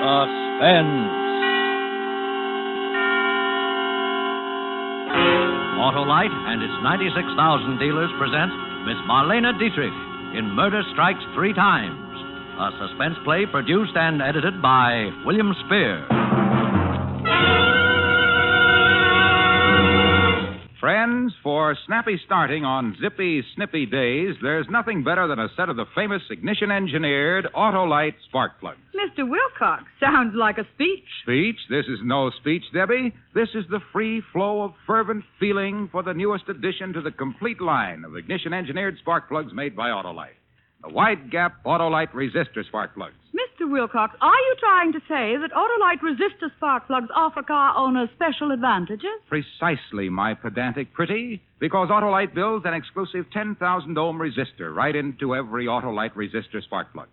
Suspense. Autolite and its 96,000 dealers present Miss Marlene Dietrich in Murder Strikes Three Times, a suspense play produced and edited by William Spear. Friends, for snappy starting on zippy, snippy days, there's nothing better than a set of the famous ignition-engineered Autolite spark plugs. Mr. Wilcox, sounds like a speech. Speech? This is no speech, Debbie. This is the free flow of fervent feeling for the newest addition to the complete line of ignition-engineered spark plugs made by Autolite. The wide-gap Autolite resistor spark plugs. Mr. Wilcox, are you trying to say that Autolite resistor spark plugs offer car owners special advantages? Precisely, my pedantic pretty, because Autolite builds an exclusive 10,000-ohm resistor right into every Autolite resistor spark plug.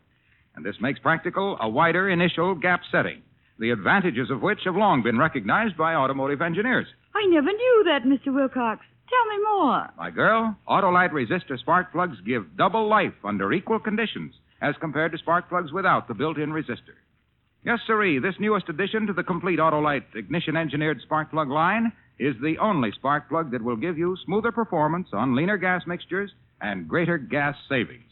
And this makes practical a wider initial gap setting, the advantages of which have long been recognized by automotive engineers. I never knew that, Mr. Wilcox. Tell me more. My girl, Autolite resistor spark plugs give double life under equal conditions as compared to spark plugs without the built-in resistor. Yes, sirree, this newest addition to the complete Autolite ignition-engineered spark plug line is the only spark plug that will give you smoother performance on leaner gas mixtures and greater gas savings.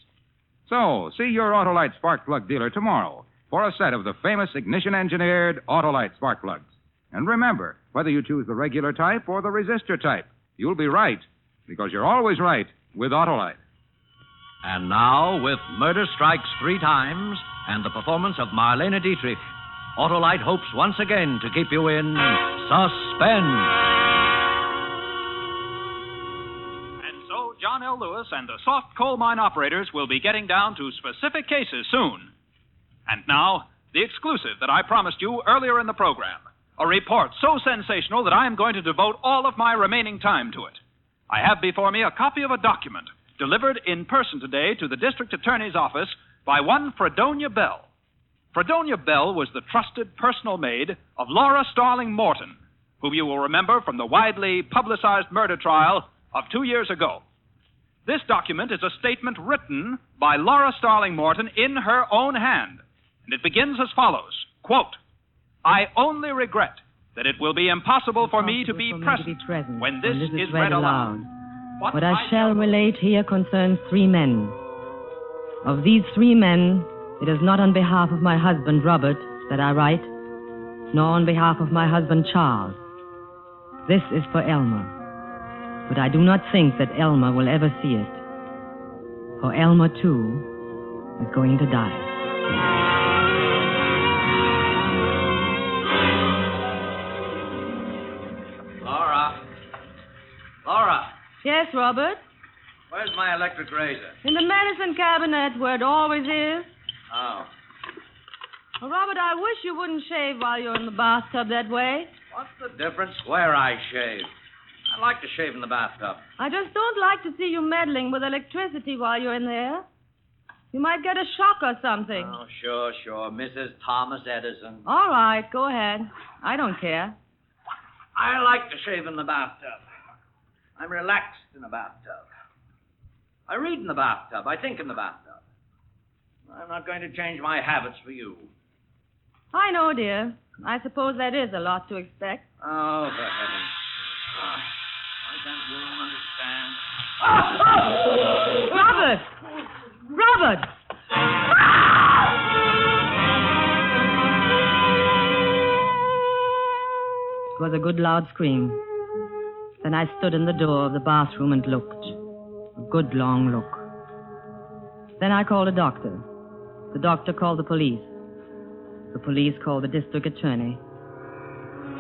So, see your Autolite spark plug dealer tomorrow for a set of the famous ignition-engineered Autolite spark plugs. And remember, whether you choose the regular type or the resistor type, you'll be right, because you're always right with Autolite. And now, with Murder Strikes Three Times and the performance of Marlene Dietrich, Autolite hopes once again to keep you in suspense. And so, John L. Lewis and the soft coal mine operators will be getting down to specific cases soon. And now, the exclusive that I promised you earlier in the program. A report so sensational that I am going to devote all of my remaining time to it. I have before me a copy of a document delivered in person today to the district attorney's office by one Fredonia Bell. Fredonia Bell was the trusted personal maid of Laura Starling Morton, whom you will remember from the widely publicized murder trial of 2 years ago. This document is a statement written by Laura Starling Morton in her own hand, and it begins as follows, quote, I only regret that it will be impossible for me to be present when this is read aloud. What I shall relate here concerns 3 men. Of these 3 men, it is not on behalf of my husband, Robert, that I write, nor on behalf of my husband, Charles. This is for Elmer. But I do not think that Elmer will ever see it. For Elmer, too, is going to die. Laura, Yes, Robert? where's my electric razor? In the medicine cabinet, where it always is. Oh. Well, Robert, I wish you wouldn't shave while you're in the bathtub that way. What's the difference where I shave? I like to shave in the bathtub. I just don't like to see you meddling with electricity while you're in there. You might get a shock or something. Oh, sure. Mrs. Thomas Edison. All right, go ahead. I don't care. I like to shave in the bathtub. I'm relaxed in the bathtub. I read in the bathtub. I think in the bathtub. I'm not going to change my habits for you. I know, dear. I suppose that is a lot to expect. Oh, for heaven's sake. Why can't you understand? Robert! Robert! It was a good loud scream. Then I stood in the door of the bathroom and looked. A good long look. Then I called a doctor. The doctor called the police. The police called the district attorney.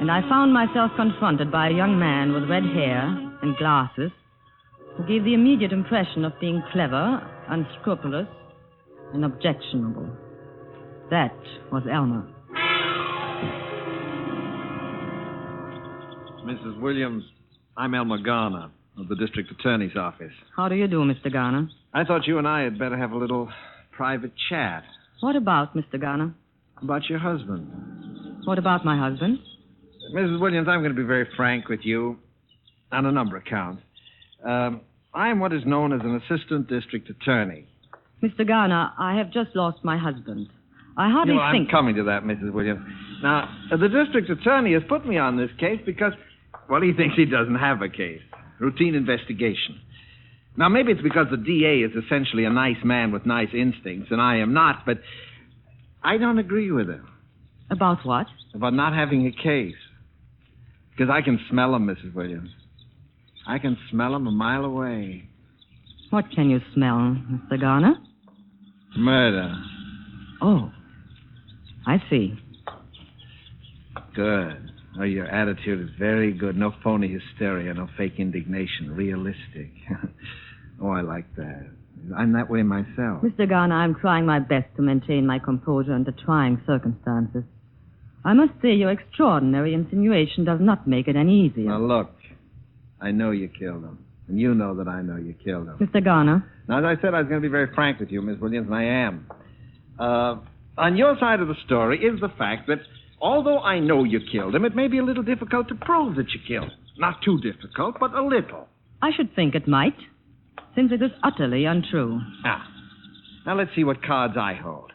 And I found myself confronted by a young man with red hair and glasses who gave the immediate impression of being clever, unscrupulous, and objectionable. That was Elmer. Mrs. Williams, I'm Elmer Garner of the district attorney's office. How do you do, Mr. Garner? I thought you and I had better have a little private chat. What about, Mr. Garner? About your husband. What about my husband? Mrs. Williams, I'm going to be very frank with you on a number of counts. I am what is known as an assistant district attorney. Mr. Garner, I have just lost my husband. I hardly Well, I'm think... coming to that, Mrs. Williams. Now, the district attorney has put me on this case because, well, he thinks he doesn't have a case. Routine investigation. Now, maybe it's because the DA is essentially a nice man with nice instincts, and I am not, but I don't agree with him About what? about not having a case. Because I can smell him, Mrs. Williams. I can smell him a mile away. What can you smell, Mr. Garner? Murder. Oh, I see. Good. Oh, your attitude is very good. No phony hysteria, no fake indignation. Realistic. Oh, I like that. I'm that way myself. Mr. Garner, I'm trying my best to maintain my composure under trying circumstances. I must say your extraordinary insinuation does not make it any easier. Now, look. I know you killed him. And you know that I know you killed him. Mr. Garner, Now, as I said, I was going to be very frank with you, Miss Williams, and I am. On your side of the story is the fact that although I know you killed him, it may be a little difficult to prove that you killed him. Not too difficult, but a little. I should think it might, since it is utterly untrue. Now, let's see what cards I hold.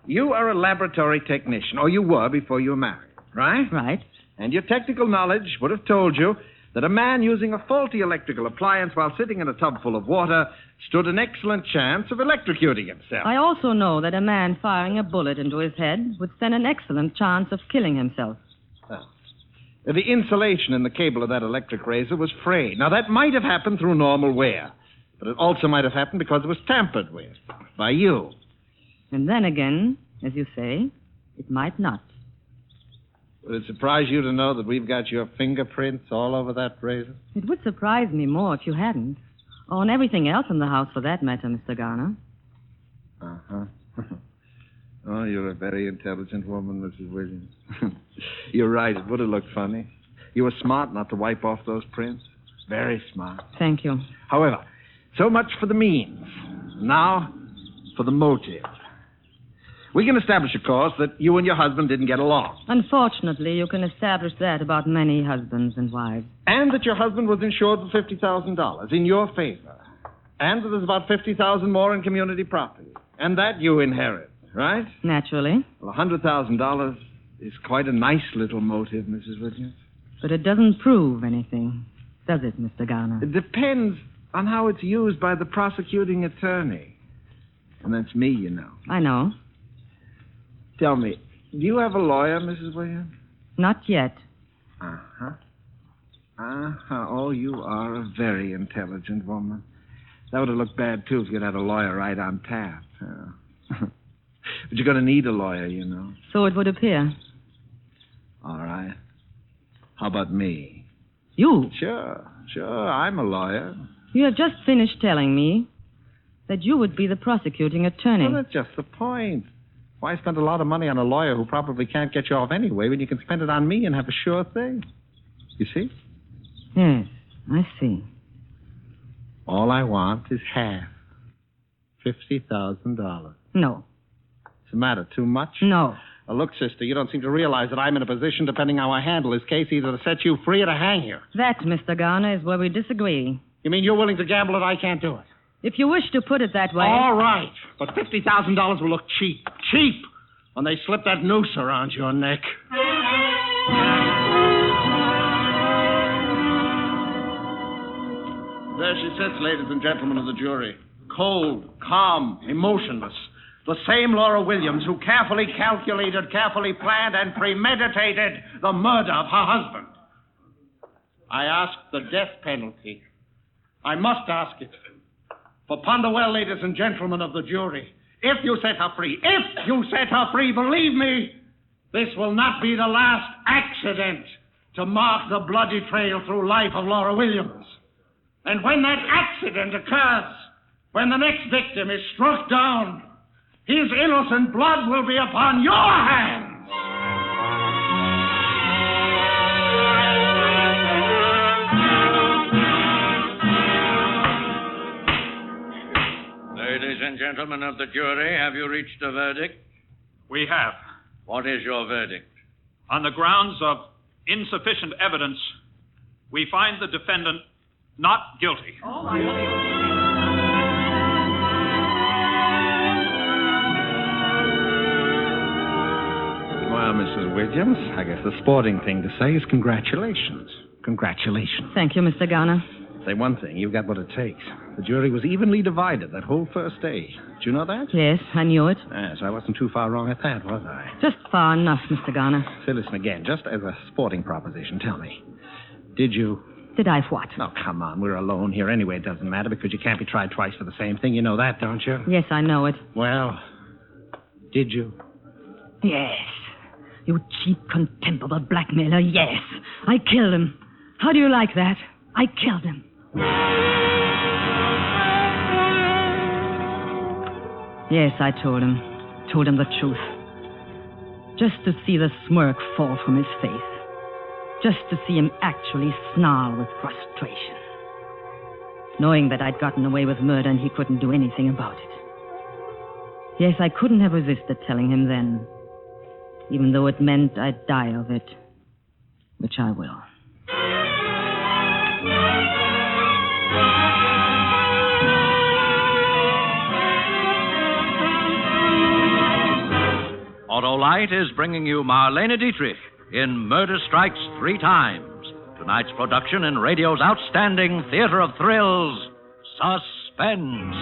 You are a laboratory technician, or you were before you were married, right? Right. And your technical knowledge would have told you that a man using a faulty electrical appliance while sitting in a tub full of water stood an excellent chance of electrocuting himself. I also know that a man firing a bullet into his head would stand an excellent chance of killing himself. The insulation in the cable of that electric razor was frayed. Now, that might have happened through normal wear, but it also might have happened because it was tampered with by you. And then again, as you say, it might not. Would it surprise you to know that we've got your fingerprints all over that razor? It would surprise me more if you hadn't. Or on everything else in the house, for that matter, Mr. Garner. Uh-huh. Oh, you're a very intelligent woman, Mrs. Williams. You're right. It would have looked funny. You were smart not to wipe off those prints. Very smart. Thank you. However, so much for the means. Now, for the motive. We can establish, of course, that you and your husband didn't get along. Unfortunately, you can establish that about many husbands and wives. And that your husband was insured for $50,000 in your favor. And that there's about $50,000 more in community property. And that you inherit, right? Naturally. Well, $100,000 is quite a nice little motive, Mrs. Williams. But it doesn't prove anything, does it, Mr. Garner? It depends on how it's used by the prosecuting attorney. And that's me, you know. I know. Tell me, do you have a lawyer, Mrs. Williams? Not yet. Uh-huh. Uh-huh. Oh, you are a very intelligent woman. That would have looked bad, too, if you'd had a lawyer right on tap. But you're going to need a lawyer, you know. So it would appear. All right. How about me? You? Sure. I'm a lawyer. You have just finished telling me that you would be the prosecuting attorney. Well, that's just the point. Why spend a lot of money on a lawyer who probably can't get you off anyway when you can spend it on me and have a sure thing? You see? Yes, I see. All I want is half. $50,000. No. What's the matter? Too much? No. Well, look, sister, you don't seem to realize that I'm in a position, depending how I handle this case, either to set you free or to hang you. That, Mr. Garner, is where we disagree. You mean you're willing to gamble that I can't do it? If you wish to put it that way... All right, but $50,000 will look cheap. Cheap! When they slip that noose around your neck. There she sits, ladies and gentlemen of the jury. Cold, calm, emotionless. The same Laura Williams who carefully calculated, carefully planned, and premeditated the murder of her husband. I ask the death penalty. I must ask it. For ponder well, ladies and gentlemen of the jury. If you set her free, believe me, this will not be the last accident to mark the bloody trail through life of Laura Williams. And when that accident occurs, when the next victim is struck down, his innocent blood will be upon your hands. Ladies and gentlemen of the jury, have you reached a verdict? We have. What is your verdict? On the grounds of insufficient evidence, we find the defendant not guilty. Now, Mrs. Williams, I guess the sporting thing to say is congratulations. Congratulations. Thank you, Mr. Garner. Say one thing, you've got what it takes. The jury was evenly divided that whole first day. Did you know that? Yes, I knew it. Yes, I wasn't too far wrong at that, was I? Just far enough, Mr. Garner. Say, listen again, just as a sporting proposition, tell me. Did you... Did I what? Oh, come on, we're alone here anyway. It doesn't matter because you can't be tried twice for the same thing. You know that, don't you? Yes, I know it. Well, did you? Yes. You cheap, contemptible blackmailer, yes. I killed him. How do you like that? I killed him. Yes, I told him. Told him the truth. Just to see the smirk fall from his face. Just to see him actually snarl with frustration. Knowing that I'd gotten away with murder and he couldn't do anything about it. Yes, I couldn't have resisted telling him then. Even though it meant I'd die of it. Which I will. Autolite is bringing you Marlene Dietrich in Murder Strikes Three Times. Tonight's production in radio's outstanding theater of thrills, Suspense.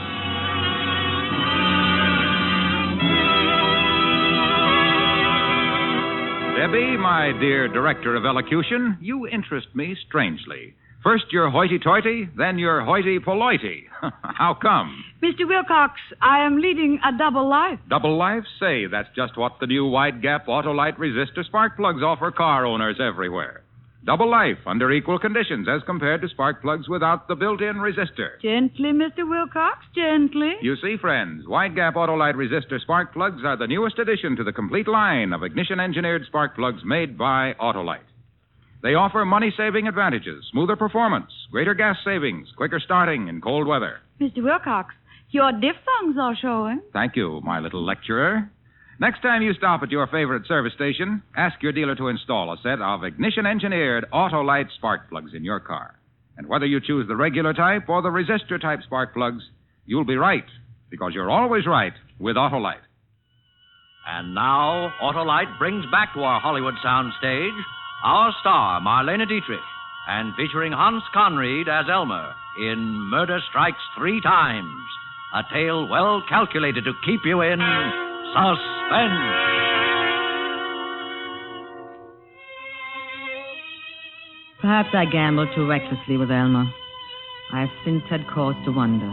Debbie, my dear director of elocution, you interest me strangely. First you're hoity-toity, then you're hoity-polity. How come? Mr. Wilcox, I am leading a double life. Double life? Say, that's just what the new wide-gap Autolite resistor spark plugs offer car owners everywhere. Double life under equal conditions as compared to spark plugs without the built-in resistor. Gently, Mr. Wilcox, gently. You see, friends, wide-gap Autolite resistor spark plugs are the newest addition to the complete line of ignition-engineered spark plugs made by Autolite. They offer money-saving advantages, smoother performance, greater gas savings, quicker starting in cold weather. Mr. Wilcox, your diphthongs are showing. Thank you, my little lecturer. Next time you stop at your favorite service station, ask your dealer to install a set of ignition-engineered Autolite spark plugs in your car. And whether you choose the regular type or the resistor-type spark plugs, you'll be right, because you're always right with Autolite. And now, Autolite brings back to our Hollywood soundstage our star, Marlene Dietrich, and featuring Hans Conried as Elmer in Murder Strikes Three Times, a tale well calculated to keep you in suspense. Perhaps I gambled too recklessly with Elmer. I have since had cause to wonder.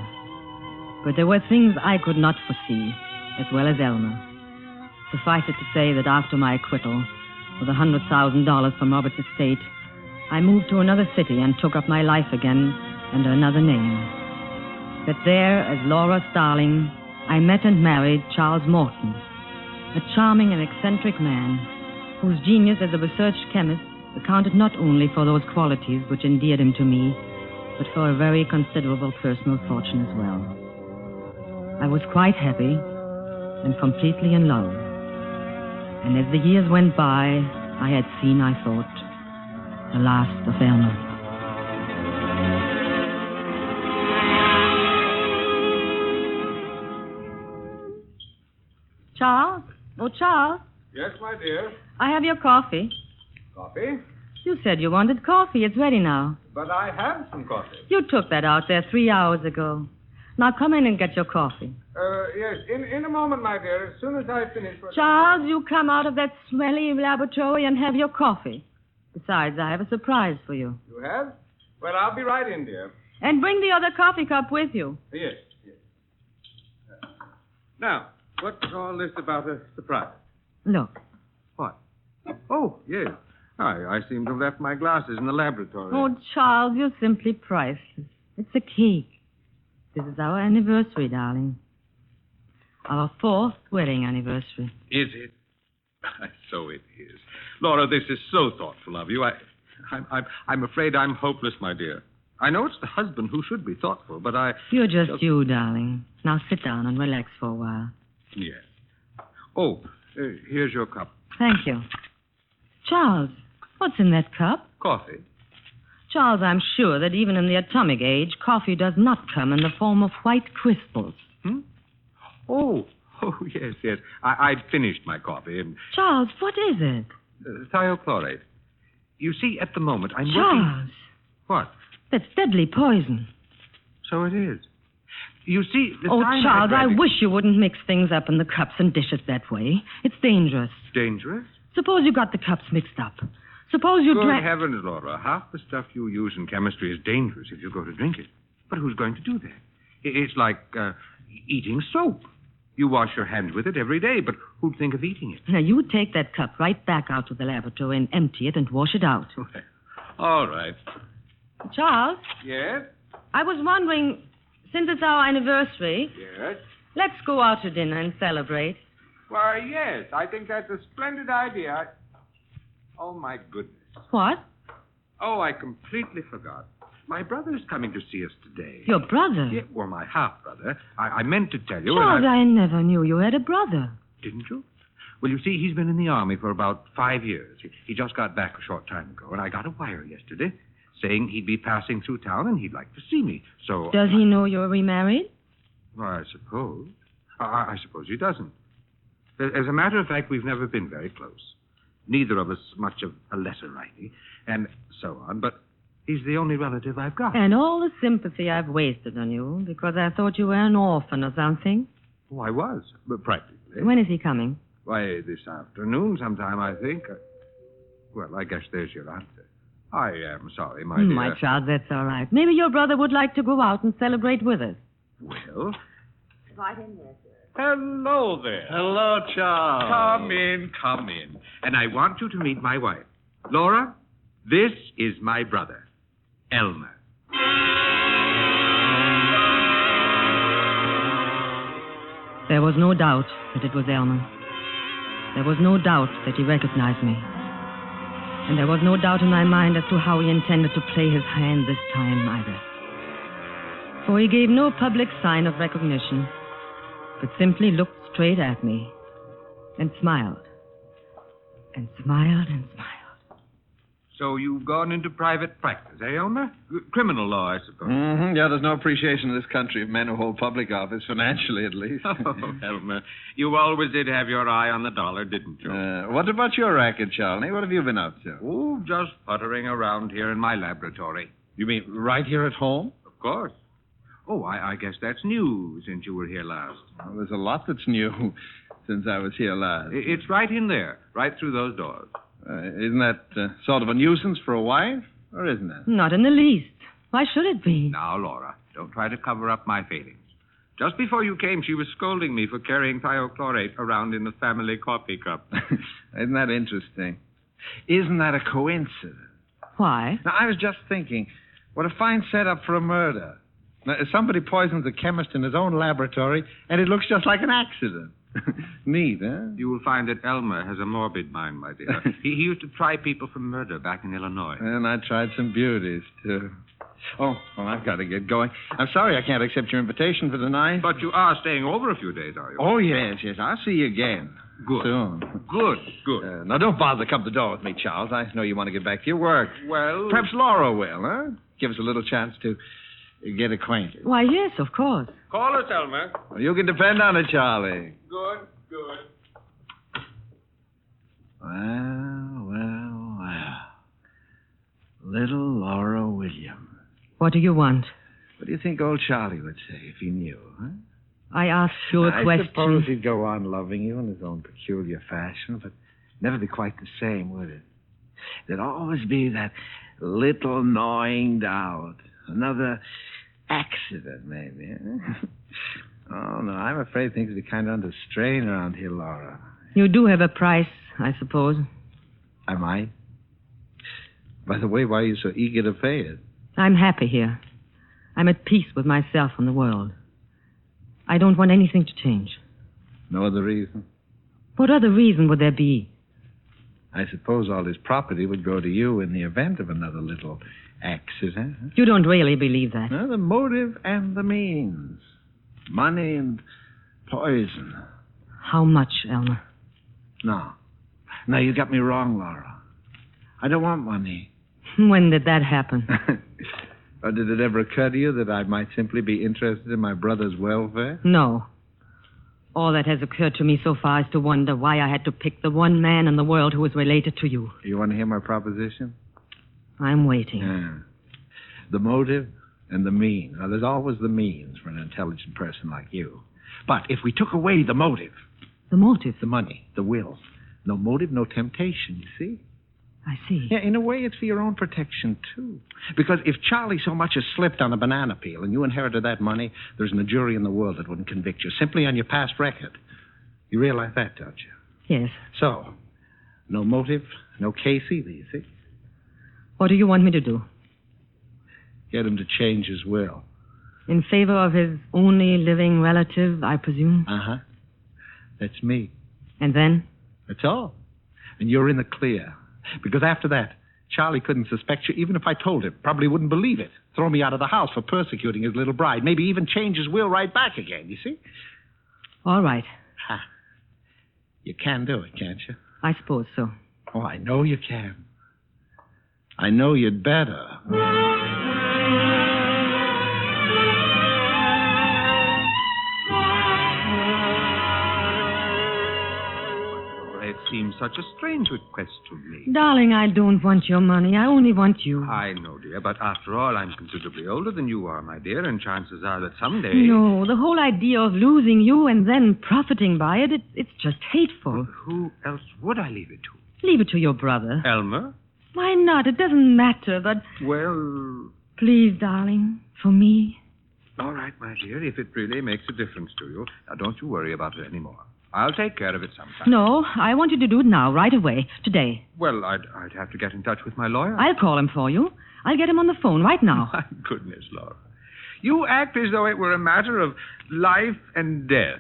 But there were things I could not foresee, as well as Elmer. Suffice it to say that after my acquittal, with $100,000 from Robert's estate, I moved to another city and took up my life again under another name. That there, as Laura Starling, I met and married Charles Morton, a charming and eccentric man whose genius as a research chemist accounted not only for those qualities which endeared him to me, but for a very considerable personal fortune as well. I was quite happy and completely in love. And as the years went by, I had seen, I thought, the last of Elmer. Charles? Oh, Charles, Yes, my dear. I have your coffee. Coffee? You said you wanted coffee. It's ready now. But I have some coffee. You took that out there 3 hours ago. Now come in and get your coffee. Yes, in a moment, my dear, as soon as I finish. Charles, you come out of that smelly laboratory and have your coffee. Besides, I have a surprise for you. You have? Well, I'll be right in, dear. And bring the other coffee cup with you. Yes. Now, what's all this about a surprise? Look. What? Oh, yes. I seem to have left my glasses in the laboratory. Oh, Charles, you're simply priceless. It's a cake. This is our anniversary, darling. Our 4th wedding anniversary. Is it? So it is. Laura, this is so thoughtful of you. I'm afraid I'm hopeless, my dear. I know it's the husband who should be thoughtful, but You're just you, darling. Now sit down and relax for a while. Yes. Oh, here's your cup. Thank you. Charles, what's in that cup? Coffee. Charles, I'm sure that even in the atomic age, coffee does not come in the form of white crystals. Oh, Oh, yes. I'd finished my coffee and Charles, what is it? thiochlorate. You see, at the moment, I'm working... Charles, What? that's deadly poison. So it is. You see, the Oh, cyanide Charles, I radic- wish you wouldn't mix things up in the cups and dish it that way. It's dangerous. Dangerous? Suppose you got the cups mixed up. Suppose you Good drank... heavens, Laura. Half the stuff you use in chemistry is dangerous if you go to drink it. But who's going to do that? It's like eating soap. You wash your hands with it every day, but who'd think of eating it? Now, you take that cup right back out to the laboratory and empty it and wash it out. All right. Charles, Yes? I was wondering, since it's our anniversary, Yes? let's go out to dinner and celebrate. Why, yes. I think that's a splendid idea. Oh, my goodness. What? Oh, I completely forgot. My brother's coming to see us today. Your brother? Yeah, well, my half-brother. I meant to tell you. Charles, and I never knew you had a brother. Didn't you? Well, you see, he's been in the Army for about 5 years. He just got back a short time ago, and I got a wire yesterday saying he'd be passing through town and he'd like to see me. So... Does he know you're remarried? Well, I suppose. I suppose he doesn't. As a matter of fact, we've never been very close. Neither of us much of a letter writing, and so on, but he's the only relative I've got. And all the sympathy I've wasted on you because I thought you were an orphan or something. Oh, I was, but practically. When is he coming? Why, this afternoon sometime, I think. Well, I guess there's your answer. I am sorry, my dear. My child, that's all right. Maybe your brother would like to go out and celebrate with us. Well, Right in there, sir. Hello there. Hello, Charles. Come in. and I want you to meet my wife. Laura, this is my brother, Elmer. There was no doubt that it was Elmer. There was no doubt that he recognized me. And there was no doubt in my mind as to how he intended to play his hand this time either. For he gave no public sign of recognition, but simply looked straight at me and smiled. And smiled and smiled. So you've gone into private practice, eh, Elmer? Criminal law, I suppose. Mm-hmm. Yeah, there's no appreciation in this country of men who hold public office, financially at least. Oh, Elmer, you always did have your eye on the dollar, didn't you? What about your racket, Charlie? What have you been up to? Oh, just puttering around here in my laboratory. You mean right here at home? Of course. Oh, I guess that's new since you were here last. Well, there's a lot that's new since I was here last. It's right in there, right through those doors. Isn't that sort of a nuisance for a wife? Or isn't it? Not in the least. Why should it be? Now, Laura, don't try to cover up my failings. Just before you came, she was scolding me for carrying thiochlorate around in the family coffee cup. Isn't that interesting? Isn't that a coincidence? Why? Now, I was just thinking, what a fine setup for a murder. Now, somebody poisons a chemist in his own laboratory, and it looks just like an accident. Neat, huh? You will find that Elmer has a morbid mind, my dear. he used to try people for murder back in Illinois. And I tried some beauties, too. Oh, well, I've got to get going. I'm sorry I can't accept your invitation for tonight. But you are staying over a few days, are you? Oh, yes. I'll see you again. Good. Soon. Good. Now, don't bother to come to the door with me, Charles. I know you want to get back to your work. Well... Perhaps Laura will, huh? Give us a little chance to get acquainted. Why, yes, of course. Call us, Elmer. Well, you can depend on it, Charlie. Good. Well. Little Laura Williams. What do you want? What do you think old Charlie would say if he knew, huh? I asked you a I question. suppose he'd go on loving you in his own peculiar fashion, but never be quite the same, would it? There'd always be that little gnawing doubt. Another accident, maybe. Huh? Oh, no, I'm afraid things would be kind of under strain around here, Laura. You do have a price, I suppose. I might. By the way, why are you so eager to pay it? I'm happy here. I'm at peace with myself and the world. I don't want anything to change. No other reason? What other reason would there be? I suppose all his property would go to you in the event of another little accident. Huh? You don't really believe that. No, the motive and the means. Money and poison. How much, Elmer? No, you got me wrong, Laura. I don't want money. When did that happen? Or did it ever occur to you that I might simply be interested in my brother's welfare? No. All that has occurred to me so far is to wonder why I had to pick the one man in the world who was related to you. You want to hear my proposition? I'm waiting. Yeah. The motive and the means. Now, there's always the means for an intelligent person like you. But if we took away the motive... The motive? The money, the will. No motive, no temptation, you see? I see. Yeah, in a way, it's for your own protection, too. Because if Charlie so much as slipped on a banana peel and you inherited that money, there isn't a jury in the world that wouldn't convict you, simply on your past record. You realize that, don't you? Yes. So, no motive, no case either, you see? What do you want me to do? Get him to change his will. In favor of his only living relative, I presume? Uh-huh. That's me. And then? That's all. And you're in the clear. Because after that, Charlie couldn't suspect you even if I told him. Probably wouldn't believe it. Throw me out of the house for persecuting his little bride. Maybe even change his will right back again, you see? All right. Ha. You can do it, can't you? I suppose so. Oh, I know you can. I know you'd better. It seems such a strange request to me. Darling, I don't want your money. I only want you. I know, dear, but after all, I'm considerably older than you are, my dear, and chances are that someday... No, the whole idea of losing you and then profiting by it, it's just hateful. Well, who else would I leave it to? Leave it to your brother. Elmer? Why not? It doesn't matter, but... Well... Please, darling, for me. All right, my dear, if it really makes a difference to you. Now, don't you worry about it anymore. I'll take care of it sometime. No, I want you to do it now, right away, today. Well, I'd have to get in touch with my lawyer. I'll call him for you. I'll get him on the phone right now. My goodness, Laura. You act as though it were a matter of life and death.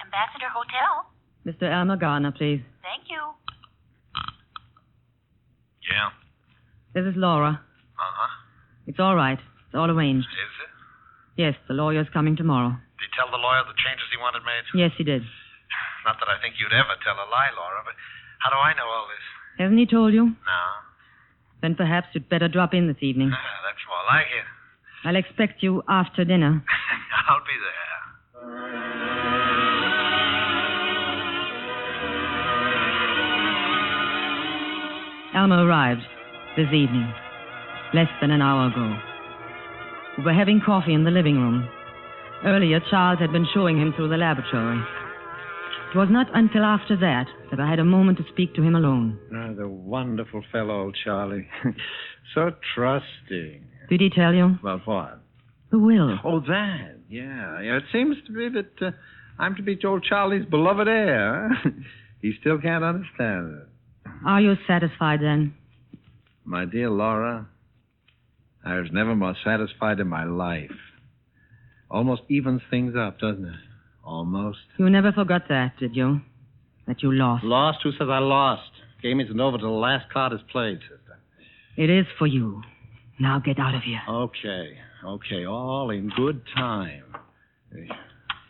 Ambassador Hotel. Mr. Elmer Garner, please. Thank you. Yeah? This is Laura. Uh-huh. It's all right. It's all arranged. Is it? Yes, the lawyer's coming tomorrow. Did he tell the lawyer the changes he wanted made? Yes, he did. Not that I think you'd ever tell a lie, Laura, but how do I know all this? Hasn't he told you? No. Then perhaps you'd better drop in this evening. That's more like it. I'll expect you after dinner. I'll be there. Elmer arrived this evening, less than an hour ago. We were having coffee in the living room. Earlier, Charles had been showing him through the laboratory. It was not until after that I had a moment to speak to him alone. Oh, the wonderful fellow, old Charlie. So trusting. Did he tell you? About what? The will. Oh, that. Yeah. It seems to be that I'm to be old Charlie's beloved heir. Huh? He still can't understand it. Are you satisfied, then? My dear Laura, I was never more satisfied in my life. Almost evens things up, doesn't it? Almost. You never forgot that, did you? That you lost. Lost? Who says I lost? Game isn't over till the last card is played, sister. It is for you. Now get out of here. Okay. All in good time.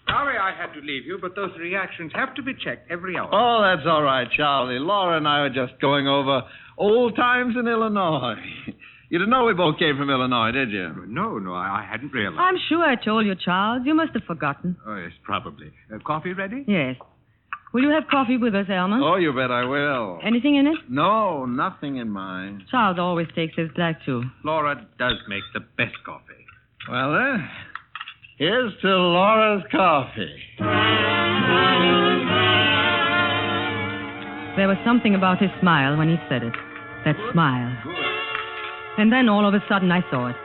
Sorry I had to leave you, but those reactions have to be checked every hour. Oh, that's all right, Charlie. Laura and I were just going over old times in Illinois. You didn't know we both came from Illinois, did you? No, I hadn't realized. I'm sure I told you, Charles. You must have forgotten. Oh, yes, probably. Coffee ready? Yes. Will you have coffee with us, Elmer? Oh, you bet I will. Anything in it? No, nothing in mine. Charles always takes his black, too. Laura does make the best coffee. Well, then, here's to Laura's coffee. There was something about his smile when he said it. That smile. And then all of a sudden I saw it.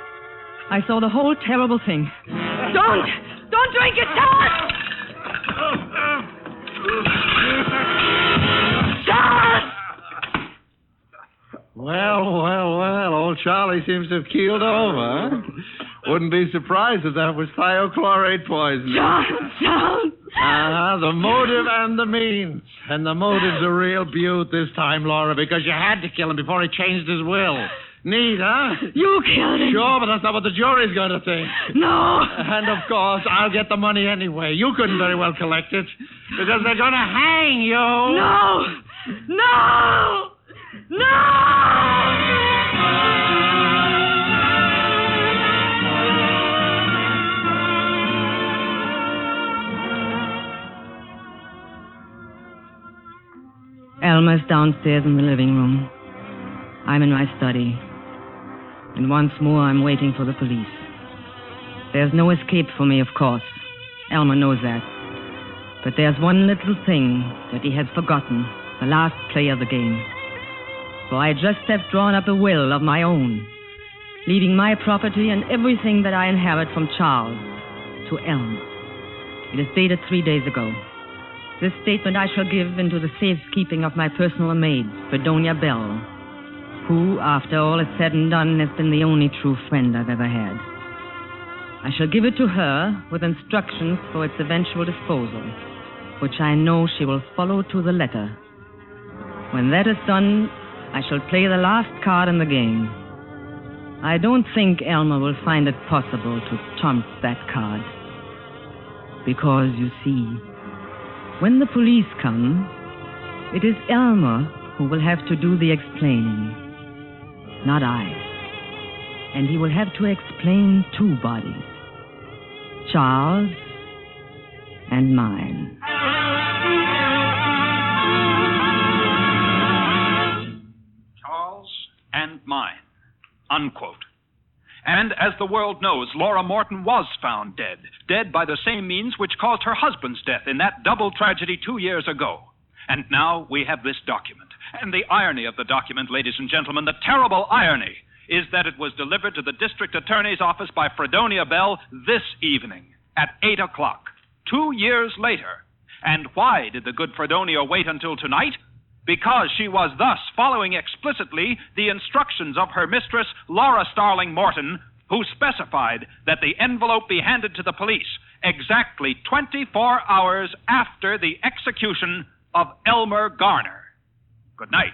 I saw the whole terrible thing. Don't drink it, Charles! Charles! Well, old Charlie seems to have keeled over, huh? Wouldn't be surprised if that was thiochlorate poisoning. Charles! The motive and the means. And the motive's a real beaut this time, Laura, because you had to kill him before he changed his will. Neat, huh? You killed him. Sure, but that's not what the jury's going to think. No. And, of course, I'll get the money anyway. You couldn't very well collect it, because they're going to hang you. No. No. No. Elmer's downstairs in the living room. I'm in my study. And once more, I'm waiting for the police. There's no escape for me, of course. Elmer knows that. But there's one little thing that he has forgotten, the last play of the game. For I just have drawn up a will of my own, leaving my property and everything that I inherit from Charles to Elmer. It is dated 3 days ago. This statement I shall give into the safekeeping of my personal maid, Fredonia Bell, who, after all is said and done, has been the only true friend I've ever had. I shall give it to her with instructions for its eventual disposal, which I know she will follow to the letter. When that is done, I shall play the last card in the game. I don't think Elmer will find it possible to trump that card. Because, you see, when the police come, it is Elmer who will have to do the explaining, not I. And he will have to explain 2 bodies, Charles and mine. Charles and mine. Unquote. And as the world knows, Laura Morton was found dead. Dead by the same means which caused her husband's death in that double tragedy 2 years ago. And now we have this document. And the irony of the document, ladies and gentlemen, the terrible irony, is that it was delivered to the district attorney's office by Fredonia Bell this evening at 8 o'clock, 2 years later. And why did the good Fredonia wait until tonight? Because she was thus following explicitly the instructions of her mistress, Laura Starling Morton, who specified that the envelope be handed to the police exactly 24 hours after the execution of Elmer Garner. Good night.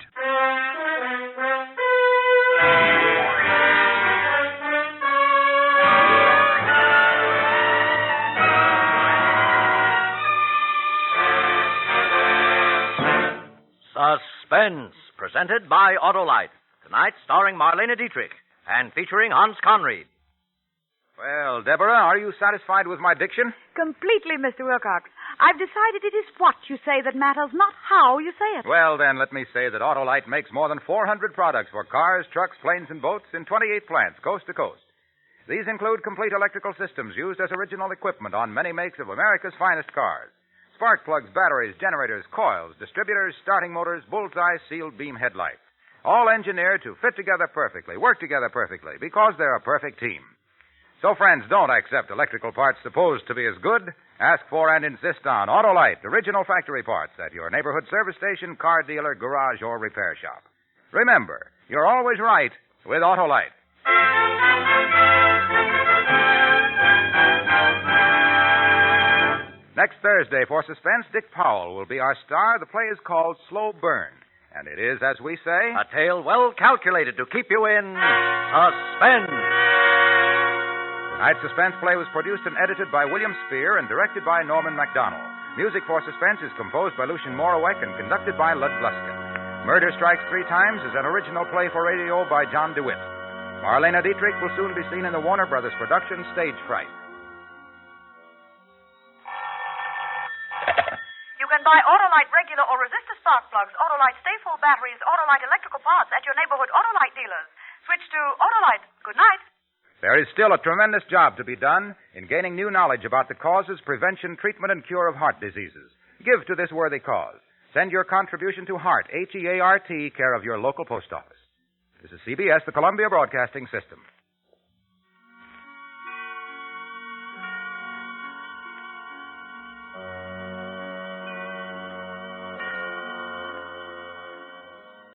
Suspense, presented by Autolite. Tonight, starring Marlene Dietrich and featuring Hans Conried. Well, Deborah, are you satisfied with my diction? Completely, Mr. Wilcox. I've decided it is what you say that matters, not how you say it. Well, then, let me say that Autolite makes more than 400 products for cars, trucks, planes, and boats in 28 plants, coast to coast. These include complete electrical systems used as original equipment on many makes of America's finest cars. Spark plugs, batteries, generators, coils, distributors, starting motors, bullseye, sealed beam headlights. All engineered to fit together perfectly, work together perfectly, because they're a perfect team. So, friends, don't accept electrical parts supposed to be as good. Ask for and insist on Autolite, original factory parts at your neighborhood service station, car dealer, garage, or repair shop. Remember, you're always right with Autolite. Next Thursday, for Suspense, Dick Powell will be our star. The play is called Slow Burn. And it is, as we say, A tale well calculated to keep you in suspense. Tonight's Suspense play was produced and edited by William Spear and directed by Norman MacDonald. Music for Suspense is composed by Lucien Moraweck and conducted by Lud Gluskin. Murder Strikes 3 Times is an original play for radio by John DeWitt. Marlene Dietrich will soon be seen in the Warner Brothers production Stage Fright. You can buy Autolite regular or resistor spark plugs, Autolite stay-full batteries, Autolite electrical parts at your neighborhood Autolite dealers. Switch to Autolite. Good night. There is still a tremendous job to be done in gaining new knowledge about the causes, prevention, treatment, and cure of heart diseases. Give to this worthy cause. Send your contribution to HEART, H-E-A-R-T, care of your local post office. This is CBS, the Columbia Broadcasting System.